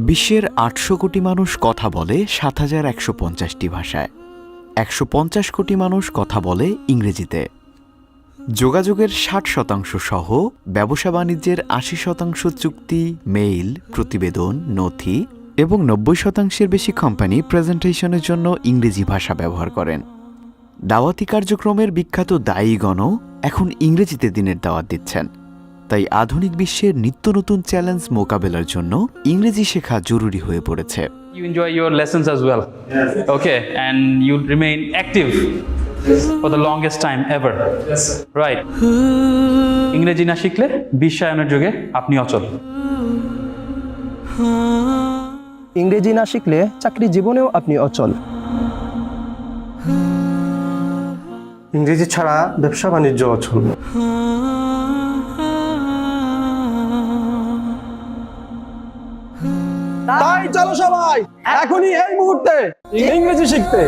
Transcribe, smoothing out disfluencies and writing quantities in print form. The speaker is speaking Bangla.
বিশ্বের ৮০০ কোটি মানুষ কথা বলে ৭,১৫০টি ভাষায়। ১৫০ কোটি মানুষ কথা বলে ইংরেজিতে। যোগাযোগের ৬০% সহ ব্যবসা বাণিজ্যের ৮০% চুক্তি, মেইল, প্রতিবেদন, নথি এবং ৯০%-এর বেশি কোম্পানি প্রেজেন্টেশনের জন্য ইংরেজি ভাষা ব্যবহার করেন। দাওয়াতি কার্যক্রমের বিখ্যাত দায়ীগণও এখন ইংরেজিতে দিনের দাওয়াত দিচ্ছেন। তাই আধুনিক বিশ্বের নিত্য নতুন চ্যালেঞ্জ মোকাবেলার জন্য ইংরেজি শেখা জরুরি হয়ে পড়েছে। You enjoy your lessons as well. Yes. Okay, and you remain active for the longest time ever. Yes, sir. Right. ইংরেজি না শিখলে বিশ্বায়নের যুগে আপনি অচল। ইংরেজি না শিখলে চাকরি জীবনেও আপনি অচল। ইংরেজি ছাড়া ব্যবসা বাণিজ্য অচল। তাই চলো সবাই এখনই এই মুহূর্তে ইংরেজি শিখতে।